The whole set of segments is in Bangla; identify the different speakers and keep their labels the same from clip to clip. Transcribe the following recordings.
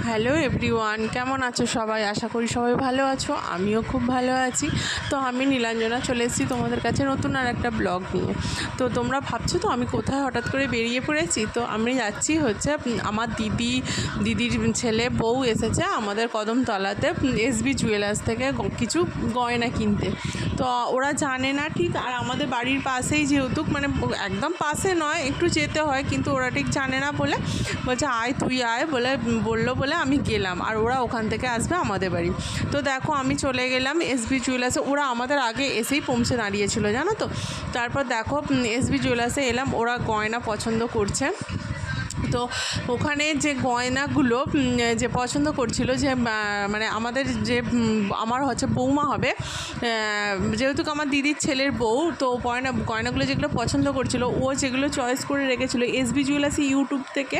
Speaker 1: হ্যালো এভরিওয়ান, কেমন আছো সবাই? আশা করি সবাই ভালো আছো। আমিও খুব ভালো আছি। তো আমি নীলাঞ্জনা চলে এসেছি তোমাদের কাছে নতুন আর একটা ব্লগ নিয়ে। তো তোমরা ভাবছো তো আমি কোথায় হঠাৎ করে বেরিয়ে পড়েছি। তো আমি যাচ্ছি হচ্ছে আমার দিদির ছেলে বউ এসেছে আমাদের কদমতলাতে এসবি জুয়েলার্স থেকে কিছু গয়না কিনতে। তো ওরা জানে না ঠিক, আর আমাদের বাড়ির পাশেই যেহেতু মানে একদম পাশে নয়, একটু যেতে হয়, কিন্তু ওরা ঠিক জানে না বলে বলছে আয় তুই আয় বললো বলে আমি গেলাম, আর ওরা ওখান থেকে আসবে আমাদের বাড়ি। তো দেখো আমি চলে গেলাম এসবি জুয়েলার্সে। ওরা আমাদের আগে এসেই পৌঁছে দাঁড়িয়েছিল জানো তো। তারপর দেখো এসবি জুয়েলার্সে এলাম, ওরা গয়না পছন্দ করছে। তো ওখানে যে গয়নাগুলো যে পছন্দ করছিল, যে মানে আমাদের যে আমার হচ্ছে বৌমা হবে, যেহেতু আমার দিদির ছেলের বউ, তো গয়নাগুলো যেগুলো পছন্দ করছিল ও যেগুলো চয়েস করে রেখেছিল এসবি জুয়েলার্সে ইউটিউব থেকে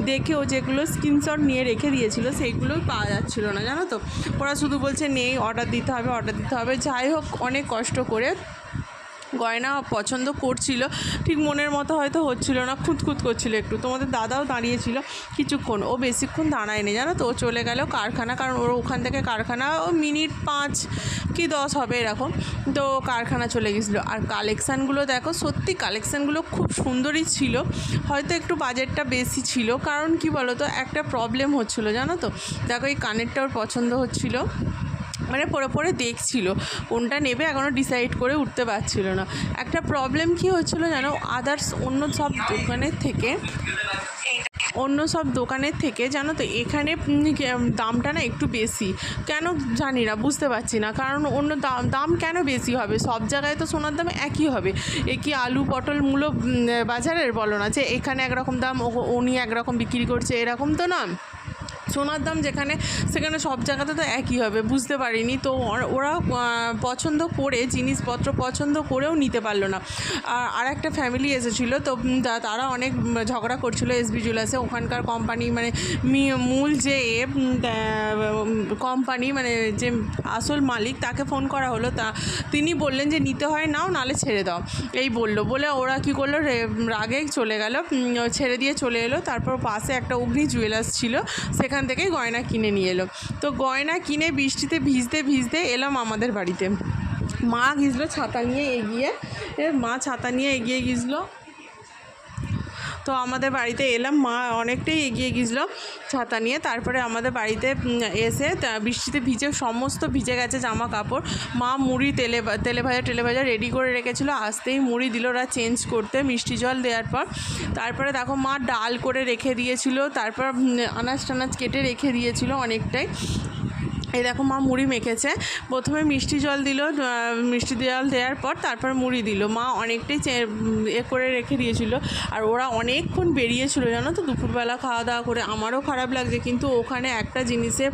Speaker 1: দেখে, ও যেগুলো স্ক্রিনশট নিয়ে রেখে দিয়েছিল সেইগুলোই পাওয়া যাচ্ছিলো না জানো তো। ওরা শুধু বলছে নেই, অর্ডার দিতে হবে। যাই হোক, অনেক কষ্ট করে গয়না পছন্দ করছিল, ঠিক মনের মতো হয়তো হচ্ছিল না, খুঁতখুত করছিল একটু। তোমাদের দাদাও দাঁড়িয়েছিল কিছুক্ষণ, ও বেশিক্ষণ দাঁড়ায়নি জানো তো। ও চলে গেল কারখানা, কারণ ওর ওখান থেকে কারখানা ও মিনিট 5 কি 10 হবে এরকম। তো কারখানা চলে গেছিলো। আর কালেকশানগুলো দেখো, সত্যি কালেকশানগুলো খুব সুন্দরই ছিল, হয়তো একটু বাজেটটা বেশি ছিল। কারণ কি বলো তো, একটা প্রবলেম হচ্ছিলো জানো তো। দেখো এই কানেরটা ওর পছন্দ হচ্ছিলো, মানে পরে দেখছিল কোনটা নেবে, এখনও ডিসাইড করে উঠতে পারছিল না। একটা প্রবলেম কি হচ্ছিলো জানো, আদার্স অন্য সব দোকানের থেকে জানো তো এখানে দামটা না একটু বেশি। কেন জানি না, বুঝতে পারছি না। কারণ অন্য দাম কেন বেশি হবে? সব জায়গায় তো সোনার দাম একই হবে। এ কি আলু পটল মূলো বাজারের বলো না যে এখানে একরকম দাম উনি একরকম বিক্রি করছে, এরকম তো না। সোনার দাম যেখানে সেখানে সব জায়গাতে তো একই হবে, বুঝতে পারিনি। তো ওরা পছন্দ করে জিনিসপত্র পছন্দ করেও নিতে পারলো না। আর একটা ফ্যামিলি এসেছিলো, তো তারা অনেক ঝগড়া করছিলো এসবি জুয়েলার্সে। ওখানকার কোম্পানি মানে মূল যে কোম্পানি মানে যে আসল মালিক, তাকে ফোন করা হলো। তিনি বললেন যে নিতে হয় নাও, নালে ছেড়ে দাও, এই বলে ওরা কী করলো, রাগে চলে গেল, ছেড়ে দিয়ে চলে এলো। তারপর পাশে একটা অগ্নি জুয়েলার্স ছিল, সেখান থেকে গয়না কিনে নিয়ে এলো। তো গয়না কিনে বৃষ্টিতে ভিজতে এলাম আমাদের বাড়িতে। মা ছাতা নিয়ে এগিয়ে গিয়েছিলো। তো আমাদের বাড়িতে এলাম, মা অনেকটাই এগিয়ে গিয়েছিলো ছাতা নিয়ে। তারপরে আমাদের বাড়িতে এসে বৃষ্টিতে সমস্ত ভিজে গেছে জামা কাপড়। মা মুড়ি তেলে ভাজা রেডি করে রেখেছিলো, আসতেই মুড়ি দিল ওরা চেঞ্জ করতে মিষ্টি জল দেওয়ার পর। তারপরে দেখো মা ডাল করে রেখে দিয়েছিল, তারপর আনাজ টানাজ কেটে রেখে দিয়েছিল অনেকটাই। এই দেখো মা মুড়ি মেখেছে, প্রথমে মিষ্টি জল দেওয়ার পর তারপর মুড়ি দিল। মা অনেকটাই করে রেখে দিয়েছিল। আর ওরা অনেকক্ষণ বেরিয়েছিল জানো তো, দুপুরবেলা খাওয়া দাওয়া করে। আমারও খারাপ লাগছে, কিন্তু ওখানে একটা জিনিসে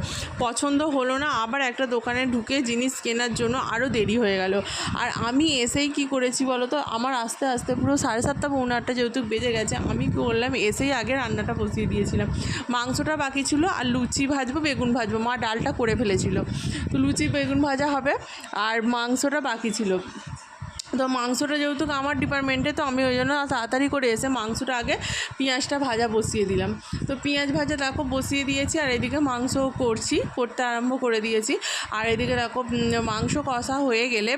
Speaker 1: পছন্দ হলো না, আবার একটা দোকানে ঢুকে জিনিস কেনার জন্য আরও দেরি হয়ে গেল। আর আমি এসেই কি করেছি বলো তো, আমার আস্তে আস্তে পুরো 7:30 পৌনে 8টা যেহেতু বেজে গেছে, আমি কী করলাম, এসেই আগে রান্নাটা বসিয়ে দিয়েছিলাম। মাংসটা বাকি ছিল, আর লুচি ভাজবো বেগুন ভাজবো, মা ডালটা করে ফেলেছিল। তো লুচি বেগুন ভাজা হবে, আর মাংসটা বাকি ছিল। তো মাংসটা যেহেতু আমার ডিপার্টমেন্টে, তো আমি ওই জন্য তাড়াতাড়ি করে এসে মাংসটা আগে পেঁয়াজটা ভাজা বসিয়ে দিলাম। তো পেঁয়াজ ভাজা দেখো বসিয়ে দিয়েছি, আর এদিকে মাংস করতে আরম্ভ করে দিয়েছি। আর এদিকে দেখো মাংস কষা হয়ে গেলে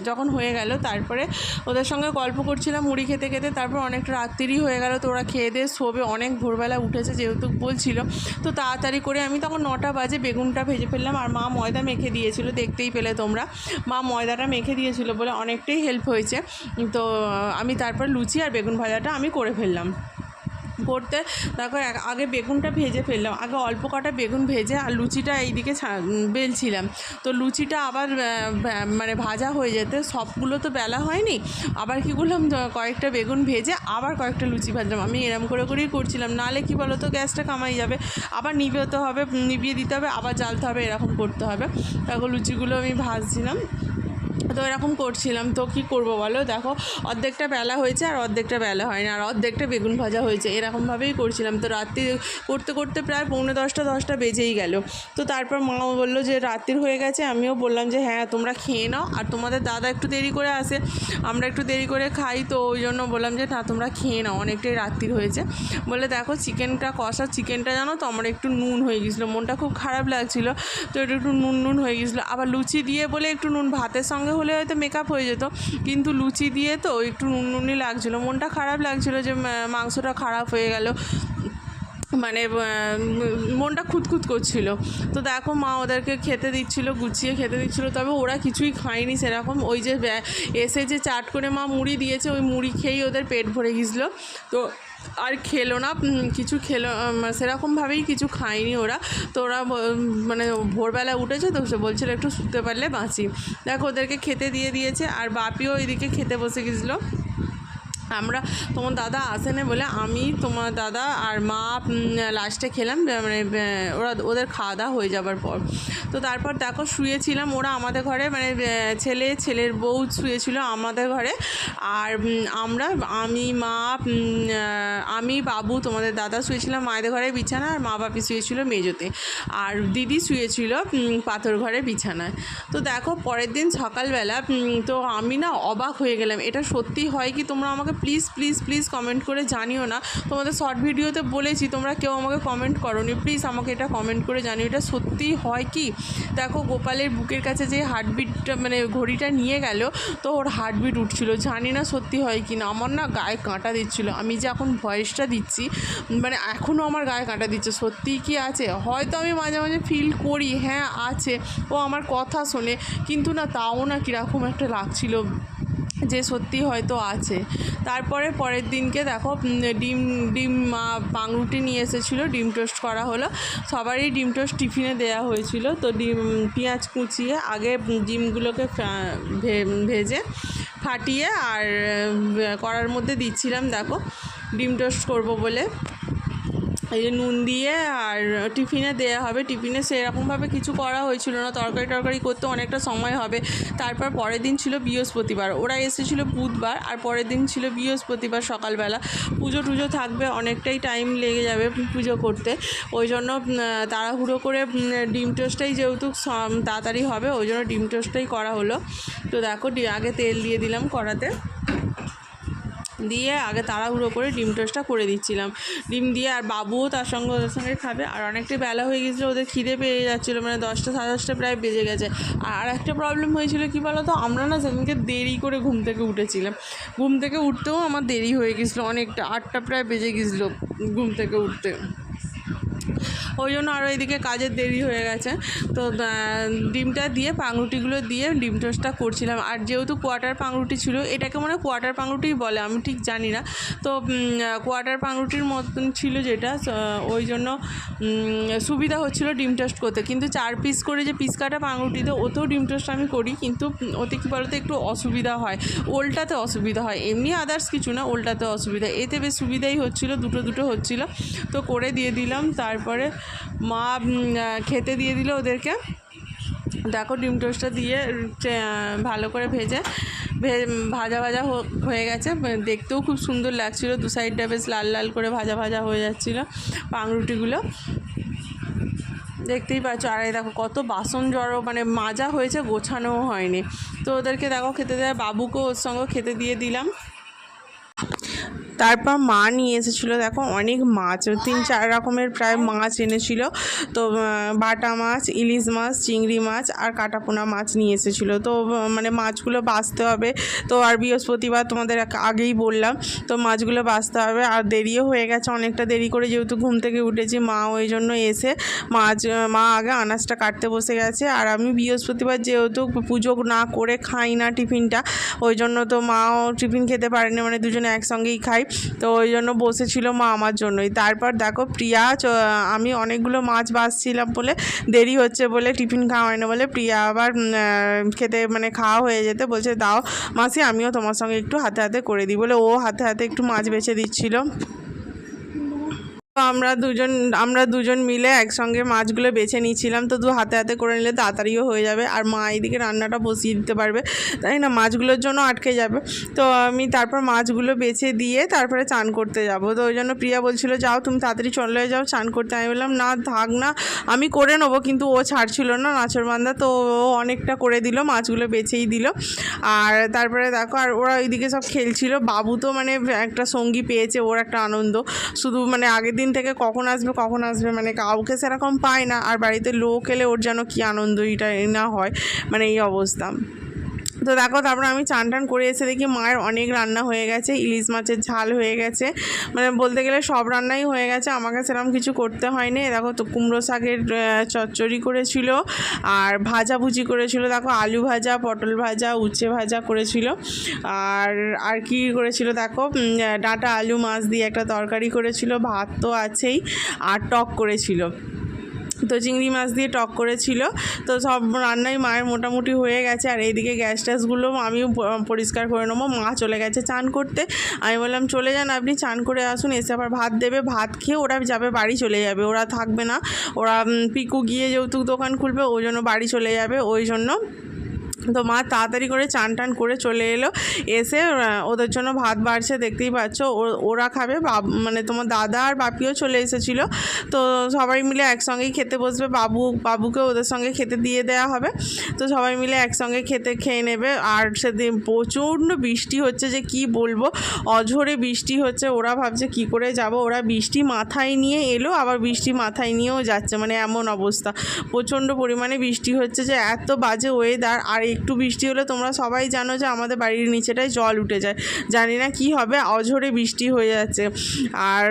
Speaker 1: যখন হয়ে গেল, তারপরে ওদের সঙ্গে গল্প করছিলাম মুড়ি খেতে খেতে। তারপর অনেকটা রাত্রিরই হয়ে গেল, তো ওরা খেয়ে দিয়ে শোবে, অনেক ভোরবেলা উঠেছে যেহেতু বলছিল। তো তাড়াতাড়ি করে আমি তখন 9টা বাজে বেগুনটা ভেজে ফেললাম। আর মা ময়দা মেখে দিয়েছিল, দেখতেই পেলে তোমরা, মা ময়দাটা মেখে দিয়েছিল বলে অনেকটাই হেল্প হয়েছে। তো আমি তারপর লুচি আর বেগুন ভাজাটা আমি করে ফেললাম। করতে দেখো আগে বেগুনটা ভেজে ফেললাম, আগে অল্প কটা বেগুন ভেজে আর লুচিটা এইদিকে বেলছিলাম। তো লুচিটা আবার মানে ভাজা হয়ে যেতে সবগুলো তো বেলা হয়নি, আবার কী করলাম, কয়েকটা বেগুন ভেজে আবার কয়েকটা লুচি ভাজলাম। আমি এরম করেই করছিলাম, নাহলে কী বলো তো গ্যাসটা কামাই যাবে, আবার নিভিয়ে দিতে হবে, আবার জ্বালতে হবে, এরকম করতে হবে। তারপর লুচিগুলো আমি ভাজছিলাম। তো এরকম করছিলাম। তো কী করবো বলো, দেখো অর্ধেকটা বেলা হয়েছে আর অর্ধেকটা বেলা হয়নি, আর অর্ধেকটা বেগুন ভাজা হয়েছে, এরকমভাবেই করছিলাম। তো রাত্রি করতে করতে প্রায় 9:45 বেজেই গেল। তো তারপর মাও বললো যে রাত্রির হয়ে গেছে। আমিও বললাম যে হ্যাঁ তোমরা খেয়ে নাও, আর তোমাদের দাদা একটু দেরি করে আসে, আমরা একটু দেরি করে খাই, তো ওই জন্য বললাম যে না তোমরা খেয়ে নাও, অনেকটাই রাত্রির হয়েছে বলে। দেখো চিকেনটা কষা, চিকেনটা জানো তো আমার একটু নুন হয়ে গেছিলো, মনটা খুব খারাপ লাগছিলো, তো একটু নুন হয়ে গেছিলো। আবার লুচি দিয়ে বলে একটু নুন, ভাতের সঙ্গে হলে হয়তো মেকআপ হয়ে যেত, কিন্তু লুচি দিয়ে তো একটু নুনই লাগছিলো, মনটা খারাপ লাগছিলো যে মাংসটা খারাপ হয়ে গেল, মানে মনটা খুঁতখুত করছিল। তো দেখো মা ওদেরকে খেতে দিচ্ছিল, গুছিয়ে খেতে দিচ্ছিল, তবে ওরা কিছুই খায়নি সেরকম। ওই যে এসে যে চাট করে মা মুড়ি দিয়েছে, ওই মুড়ি খেয়েই ওদের পেট ভরে গেছিলো। তো আর খেলো না, কিছু খেলো সেরকমভাবেই কিছু খায়নি ওরা। তো ওরা মানে ভোরবেলা উঠেছে তো সে বলছিল একটু শুতে পারলে বাঁচি। দেখো ওদেরকে খেতে দিয়ে দিয়েছে, আর বাপিও এদিকে খেতে বসে গেছিলো। আমরা তোমার দাদা আসেনি বলে আমি, তোমার দাদা আর মা লাস্টে খেলাম, মানে ওদের খাওয়া দাওয়া হয়ে যাবার পর। তো তারপর দেখো শুয়েছিলাম, ওরা আমাদের ঘরে, মানে ছেলের বউ শুয়েছিল আমাদের ঘরে, আর আমি বাবু তোমাদের দাদা শুয়েছিলাম মায়েদের ঘরে বিছানা, আর মা বাপি শুয়েছিল মেজোতে, আর দিদি শুয়েছিল পাথর ঘরে বিছানায়। তো দেখো পরের দিন সকালবেলা, তো আমি না অবাক হয়ে গেলাম, এটা সত্যি হয় কি? তোমরা আমাকে প্লিজ প্লিজ প্লিজ কমেন্ট করে জানিও না। তোমাদের শর্ট ভিডিওতে বলেছি, তোমরা কেউ আমাকে কমেন্ট করোনি, প্লিজ আমাকে এটা কমেন্ট করে জানিও এটা সত্যি হয় কি। দেখো গোপালের বুকের কাছে যে হার্টবিটটা, মানে ঘড়িটা নিয়ে গেল, তো ওর হার্টবিট উঠছিল, জানি না সত্যি হয় কি না। আমার না গায়ে কাঁটা দিচ্ছিল, আমি যে এখন ভয়েসটা দিচ্ছি, মানে এখনও আমার গায়ে কাঁটা দিচ্ছে। সত্যিই কি আছে? হয়তো আমি মাঝে মাঝে ফিল করি হ্যাঁ আছে, ও আমার কথা শোনে, কিন্তু না তাও না কীরকম একটা লাগছিল যে সত্যি হয়তো আছে। তারপরে পরের দিনকে দেখো ডিম মা পাউরুটি নিয়ে এসেছিলো, ডিম টোস্ট করা হলো, সবারই ডিম টোস্ট টিফিনে দেওয়া হয়েছিল। তো পেঁয়াজ কুচিয়ে আগে ডিমগুলোকে ভেজে ফাটিয়ে আর কড়ার মধ্যে দিচ্ছিলাম। দেখো ডিম টোস্ট করবো বলে এই যে নুন দিয়ে, আর টিফিনে দেওয়া হবে। টিফিনে সেরকমভাবে কিছু করা হয়েছিল না, তরকারি করতে অনেকটা সময় হবে। তারপর পরের দিন ছিল বৃহস্পতিবার, ওরা এসেছিলো বুধবার, আর পরের দিন ছিল বৃহস্পতিবার সকালবেলা। পুজো টুজো থাকবে, অনেকটাই টাইম লেগে যাবে পুজো করতে, ওই জন্য তাড়াহুড়ো করে ডিম টোস্টটাই যেহেতু তাড়াতাড়ি হবে, ওই জন্য ডিম টোস্টটাই করা হলো। তো দেখো আগে তেল দিয়ে দিলাম কড়াতে, দিয়ে আগে তাড়াহুড়ো করে ডিম টোস্টটা করে দিচ্ছিলাম। ডিম দিয়ে, আর বাবুও তার সঙ্গে ওদের সঙ্গে খাবে, আর অনেকটাই বেলা হয়ে গেছিলো, ওদের খিদে পেয়ে যাচ্ছিলো, মানে 10টা সাড়ে 10টা প্রায় বেজে গেছে। আর একটা প্রবলেম হয়েছিল কি বলো তো, আমরা না সেদিনকে দেরি করে ঘুম থেকে উঠেছিলাম, ঘুম থেকে উঠতেও আমার দেরি হয়ে গেছিলো অনেকটা, 8টা প্রায় বেজে গেছিলো ঘুম থেকে উঠতে, ওই জন্য আরও এদিকে কাজের দেরি হয়ে গেছে। তো ডিমটা দিয়ে পাউরুটিগুলো দিয়ে ডিম টোস্টটা করছিলাম। আর যেহেতু কোয়ার্টার পাউরুটি ছিল, এটাকে মনে হয় কোয়ার্টার পাউরুটিই বলে, আমি ঠিক জানি না। তো কোয়ার্টার পাউরুটির মতন ছিল যেটা, ওই জন্য সুবিধা হচ্ছিল ডিম টোস্ট করতে। কিন্তু 4 পিস করে যে পিস কাটা পাউরুটিতে, ওতেও ডিম টোস্ট আমি করি, কিন্তু ওতে কী বলতো একটু অসুবিধা হয়, ওল্টাতে অসুবিধা হয়, এমনি আদার্স কিছু না, ওল্টাতে অসুবিধা। এতে বেশ সুবিধাই হচ্ছিলো, দুটো হচ্ছিলো, তো করে দিয়ে দিলাম। তারপরে মা খেতে দিয়ে দিল ওদেরকে। দেখো ডিম টোস্টটা দিয়ে ভালো করে ভাজা হয়ে গেছে, দেখতেও খুব সুন্দর লাগছিলো, দু সাইডটা বেশ লাল লাল করে ভাজা হয়ে যাচ্ছিলো পাউরুটিগুলো, দেখতেই পাচ্ছ। আর এই দেখো কত বাসন জড়ো, মানে মাজা হয়েছে, গোছানোও হয়নি। তো ওদেরকে দেখো খেতে দেয়, বাবুকেও ওর সঙ্গে খেতে দিয়ে দিলাম। তারপর মা নিয়ে এসেছিলো দেখো অনেক মাছ, 3-4 রকমের প্রায় মাছ এনেছিল। তো বাটা মাছ, ইলিশ মাছ, চিংড়ি মাছ আর কাটাপোনা মাছ নিয়ে এসেছিলো। তো মানে মাছগুলো বাছতে হবে, তো আর বৃহস্পতিবার তোমাদের আগেই বললাম, তো মাছগুলো বাছতে হবে। আর দেরিও হয়ে গেছে, অনেকটা দেরি করে যেহেতু ঘুম থেকে উঠেছি, মা ওই জন্য এসে মা আগে আনাজটা কাটতে বসে গেছে। আর আমি বৃহস্পতিবার যেহেতু পুজো না করে খাই না টিফিনটা, ওই জন্য তো মাও টিফিন খেতে পারেনি, মানে দুজনে একসঙ্গেই খাই, তো ওই জন্য বসেছিল মা আমার জন্যই। তারপর দেখো প্রিয়া, আমি অনেকগুলো মাছ বাছছিলাম বলে দেরি হচ্ছে বলে টিফিন খাওয়া হয় না বলে, প্রিয়া আবার খেতে মানে খাওয়া হয়ে যেতে বলছে, দাও মাসি আমিও তোমার সঙ্গে একটু হাতে হাতে করে দিই বলে, ও হাতে হাতে একটু মাছ বেছে দিচ্ছিলো। তো আমরা দুজন মিলে একসঙ্গে মাছগুলো বেছে নিচ্ছিলাম। তো হাতে হাতে করে নিলে তাড়াতাড়িও হয়ে যাবে, আর মা এইদিকে রান্নাটা বসিয়ে দিতে পারবে, তাই না, মাছগুলোর জন্য আটকে যাবে। তো আমি তারপর মাছগুলো বেছে দিয়ে তারপরে চান করতে যাব। তো ওই জন্য প্রিয়া বলছিল যাও তুমি তাড়াতাড়ি চলে যাও চান করতে। আমি বললাম না থাক না, আমি করে নেবো, কিন্তু ও ছাড়ছিল না নাচরবান্ধা। তো ও অনেকটা করে দিল, মাছগুলো বেছেই দিল। আর তারপরে দেখো, আর ওরা ওইদিকে সব খেলছিল। বাবু তো মানে একটা সঙ্গী পেয়েছে, ওর একটা আনন্দ। শুধু মানে আগের দিন থেকে কখন আসবে মানে কাউকে সেরকম পায় না, আর বাড়িতে লোক এলে ওর যেন কী আনন্দ এটা না হয়, মানে এই অবস্থা। তো দেখো, তারপরে আমি চান টান করে এসে দেখি মায়ের অনেক রান্না হয়ে গেছে। ইলিশ মাছের ঝাল হয়ে গেছে, মানে বলতে গেলে সব রান্নাই হয়ে গেছে, আমাকে সেরকম কিছু করতে হয়নি। দেখো তো কুমড়ো শাকের চচ্চড়ি করেছিল, আর ভাজাভুজি করেছিল, দেখো আলু ভাজা, পটল ভাজা, উচ্ছে ভাজা করেছিল, আর কি করেছিল দেখো, ডাঁটা আলু মাছ দিয়ে একটা তরকারি করেছিল, ভাত তো আছেই, আর টক করেছিল। তো চিংড়ি মাছ দিয়ে টক করেছিল। তো সব রান্নাই মায়ের মোটামুটি হয়ে গেছে। আর এইদিকে গ্যাস ট্যাসগুলো আমিও পরিষ্কার করে নেবো। মা চলে গেছে চান করতে। আমি বললাম চলে যান আপনি, চান করে আসুন, এসে আবার ভাত দেবে, ভাত খেয়ে ওরা যাবে বাড়ি চলে যাবে, ওরা থাকবে না। ওরা পিকু গিয়ে যৌতুক দোকান খুলবে, ওই জন্য বাড়ি চলে যাবে, ওই জন্য। তো মা তাড়াতাড়ি করে চান টান করে চলে এলো, এসে ওদের জন্য ভাত বাড়ছে, দেখতেই পাচ্ছ। ওরা খাবে, মানে তোমার দাদা আর বাপিও চলে এসেছিলো। তো সবাই মিলে একসঙ্গেই খেতে বসবে, বাবুকে ওদের সঙ্গে খেতে দিয়ে দেওয়া হবে। তো সবাই মিলে একসঙ্গে খেয়ে নেবে। আর সেদিন প্রচণ্ড বৃষ্টি হচ্ছে, যে কি বলবো, অঝোরে বৃষ্টি হচ্ছে। ওরা ভাবছে কি করে যাব, ওরা বৃষ্টি মাথায় নিয়ে এলো, আবার বৃষ্টি মাথায় নিয়েও যাচ্ছে, মানে এমন অবস্থা। প্রচণ্ড পরিমাণে বৃষ্টি হচ্ছে, যে এত বাজে ওয়েদার। আর একটু বৃষ্টি হলে তোমরা সবাই জানো যে আমাদের বাড়ির নিচেটায় জল উঠে যায়, জানি না কি হবে, অঝোরে বৃষ্টি হয়ে যাচ্ছে। আর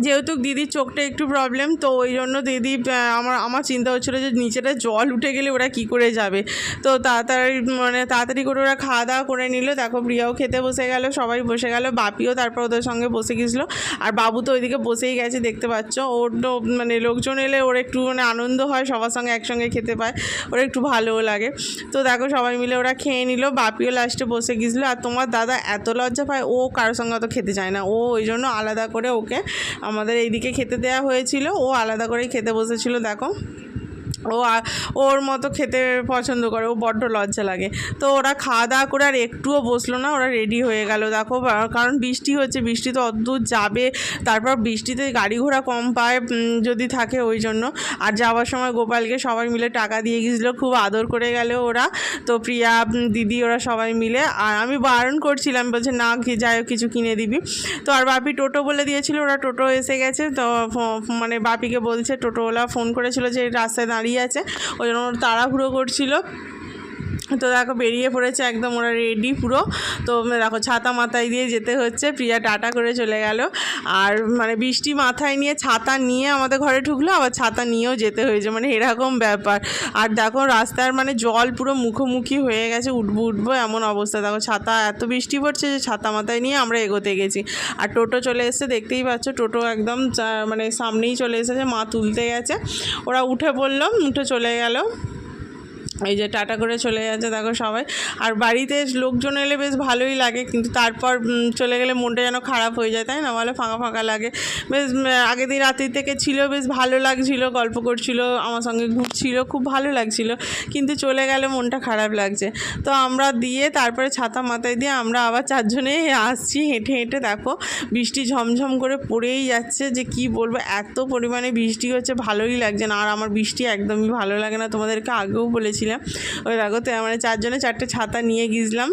Speaker 1: যেহেতু দিদির চোখটা একটু প্রবলেম, তো ওই জন্য দিদি আমার চিন্তা হচ্ছিলো যে নিচেটা জল উঠে গেলে ওরা কি করে যাবে। তো তাড়াতাড়ি করে ওরা খাওয়া দাওয়া করে নিল। দেখো প্রিয়াও খেতে বসে গেল, সবাই বসে গেল, বাপিও তারপর ওদের সঙ্গে বসে গেছিলো। আর বাবু তো ওইদিকে বসেই গেছে, দেখতে পাচ্ছ। ওর তো মানে লোকজন এলে ওর একটু মানে আনন্দ হয়, সবার সঙ্গে একসঙ্গে খেতে পায়, ওর একটু ভালোও লাগে। তো দেখো সবাই মিলে ওরা খেয়ে নিল, বাপিও লাস্টে বসে গেছিলো। আর তোমার দাদা এত লজ্জা পায়, ও কারোর সঙ্গে অত খেতে চায় না, ও ওই জন্য আলাদা করে ওকে আমাদের এইদিকে খেতে দেওয়া হয়েছিল, ও আলাদা করেই খেতে বসেছিল। দেখো ওর মতো খেতে পছন্দ করে, ও বড্ড লজ্জা লাগে। তো ওরা খাওয়া দাওয়া করে আর একটুও বসলো না, ওরা রেডি হয়ে গেল। দেখো কারণ বৃষ্টি হচ্ছে, বৃষ্টি তো অদ্ভুত যাবে, তারপর বৃষ্টিতে গাড়ি ঘোড়া কম পায় যদি থাকে, ওই জন্য। আর যাওয়ার সময় গোপালকে সবাই মিলে টাকা দিয়ে গেছিলো, খুব আদর করে গেল ওরা। তো প্রিয়া দিদি ওরা সবাই মিলে, আর আমি বারণ করছিলাম, বলছে না যাই হোক কিছু কিনে দিবি। তো আর বাপি টোটো বলে দিয়েছিল, ওরা টোটো এসে গেছে। তো মানে বাপিকে বলছে, টোটোওয়ালা ফোন করেছিল যে রাস্তায় দাঁড়িয়ে আছে, ওই জন্য তাড়াহুড়ো করছিল। তো দেখো বেরিয়ে পড়েছে একদম, ওরা রেডি পুরো। তো দেখো ছাতা মাথায় দিয়ে যেতে হচ্ছে, প্রিয়া টাটা করে চলে গেল। আর মানে বৃষ্টি মাথায় নিয়ে ছাতা নিয়ে আমাদের ঘরে ঢুকলো, আবার ছাতা নিয়েও যেতে হয়েছে, মানে এরকম ব্যাপার। আর দেখো রাস্তার মানে জল পুরো মুখোমুখি হয়ে গেছে, উঠবো এমন অবস্থা। দেখো ছাতা, এত বৃষ্টি পড়ছে যে ছাতা মাথায় নিয়ে আমরা এগোতে গেছি। আর টোটো চলে এসেছে, দেখতেই পাচ্ছ, টোটো একদম মানে সামনেই চলে এসেছে, মা তুলতে গেছে। ওরা উঠে পড়লো, উঠে চলে গেল, এই যে টাটা করে চলে যাচ্ছে দেখো সবাই। আর বাড়িতে লোকজন এলে বেশ ভালোই লাগে, কিন্তু তারপর চলে গেলে মনটা যেন খারাপ হয়ে যায়, তাই না বলে, ফাঁকা ফাঁকা লাগে। বেশ আগের দিন রাত্রি থেকে ছিল, বেশ ভালো লাগছিল, গল্প করছিল, আমার সঙ্গে ঘুরছিল, খুব ভালো লাগছিল, কিন্তু চলে গেলে মনটা খারাপ লাগছে। তো আমরা দিয়ে তারপরে ছাতা মাথায় দিয়ে আমরা আবার চারজনে আসছি হেঁটে হেঁটে। দেখো বৃষ্টি ঝমঝম করে পড়েই যাচ্ছে, যে কি বলবো, এত পরিমাণে বৃষ্টি হচ্ছে, ভালোই লাগছে না। আর আমার বৃষ্টি একদমই ভালো লাগে না, তোমাদেরকে আগেও বলেছি। ওই দেখো, তো মানে চারজনে চারটে ছাতা নিয়ে গিয়েছিলাম,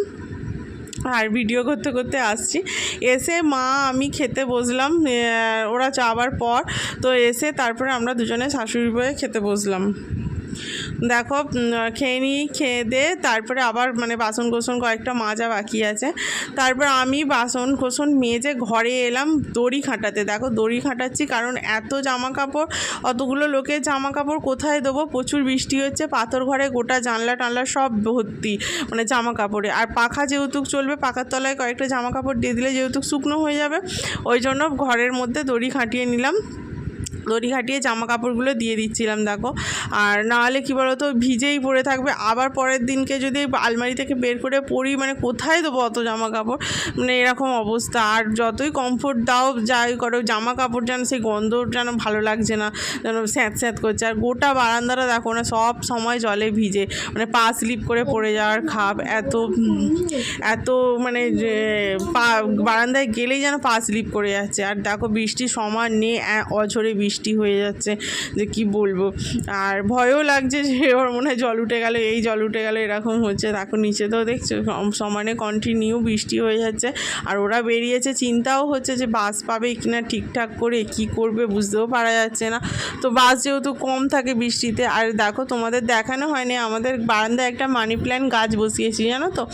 Speaker 1: আর ভিডিও করতে করতে আসছি। এসে মা আমি খেতে বসলাম, ওরা যাওয়ার পর। তো এসে তারপরে আমরা দুজনে শাশুড়ি বয়ে খেতে বসলাম। দেখো খেয়ে দে তারপরে আবার মানে বাসন কোসন কয়েকটা মাজা বাকি আছে। তারপর আমি বাসন কোসন মেজে ঘরে এলাম দড়ি খাটাতে। দেখো দড়ি খাটাচ্ছি, কারণ এত জামা কাপড়, অতগুলো লোকের জামা কাপড় কোথায় দেবো, প্রচুর বৃষ্টি হচ্ছে, পাথর ঘরে গোটা জানলা টানলা সব ভর্তি মানে জামা কাপড়ে। আর পাখা যেহেতু চলবে, পাখার তলায় কয়েকটা জামা কাপড় দিয়ে দিলে যেহেতু শুকনো হয়ে যাবে, ওই জন্য ঘরের মধ্যে দড়ি খাটিয়ে নিলাম। দড়ি খাটিয়ে জামা কাপড়গুলো দিয়ে দিচ্ছিলাম দেখো। আর নাহলে কী বলো তো ভিজেই পড়ে থাকবে, আবার পরের দিনকে যদি আলমারি থেকে বের করে পরি মানে কোথায় দেবো অত জামা কাপড়, মানে এরকম অবস্থা। আর যতই কমফোর্ট দাও যাই করো জামা কাপড় যেন সেই গন্ধ যেন ভালো লাগছে না, যেন স্যাঁত স্যাঁত করছে। আর গোটা বারান্দাটা দেখো না সব সময় জলে ভিজে, মানে পা স্লিপ করে পড়ে যাওয়ার খাপ, এত মানে পা বারান্দায় গেলেই যেন পা স্লিপ করে যাচ্ছে। আর দেখো বৃষ্টি সমান নেই, অঝরে বৃষ্টি হয়ে যাচ্ছে যে কি বলবো। আর ভয়ও লাগছে যে ওর মনে হয় জল উঠে গেল, এই জল উঠে গেল এরকম হচ্ছে। দেখো নিচে তো দেখছো সমানে কন্টিনিউ বৃষ্টি হয়ে যাচ্ছে। আর ওরা বেরিয়েছে, চিন্তাও হচ্ছে যে বাস পাবে কিনা ঠিকঠাক করে, কি করবে বুঝতেও পারা যাচ্ছে না। তো বাস যেহেতু কম থাকে বৃষ্টিতে। আর দেখো তোমাদের দেখানো হয়নি, আমাদের বারান্দায় একটা মানি প্ল্যান্ট গাছ বসিয়েছি জানো তো।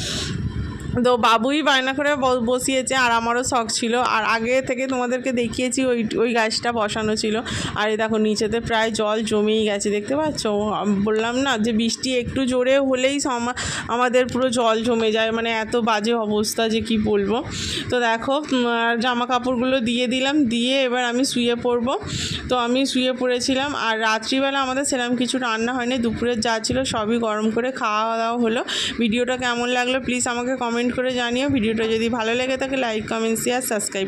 Speaker 1: তো বাবুই বায়না করে বসিয়েছে, আর আমারও শখ ছিল, আর আগে থেকে তোমাদেরকে দেখিয়েছি ওই গাছটা বসানো ছিল। আর এই দেখো নিচেতে প্রায় জল জমেই গেছে, দেখতে পাচ্ছ। বললাম না যে বৃষ্টি একটু জোরে হলেই আমাদের পুরো জল জমে যায়, মানে এত বাজে অবস্থা যে কি বলবো। তো দেখো জামা কাপড়গুলো দিয়ে দিলাম, দিয়ে এবার আমি শুয়ে পড়বো। তো আমি শুয়ে পড়েছিলাম। আর রাত্রিবেলা আমাদের সেরকম কিছু রান্না হয়নি, দুপুরের যা ছিল সবই গরম করে খাওয়া দাওয়া হলো। ভিডিওটা কেমন লাগলো প্লিজ আমাকে কমেন্ট করে জানিও। ভিডিওটা যদি ভালো লেগে থাকে লাইক, কমেন্ট, শেয়ার, সাবস্ক্রাইব।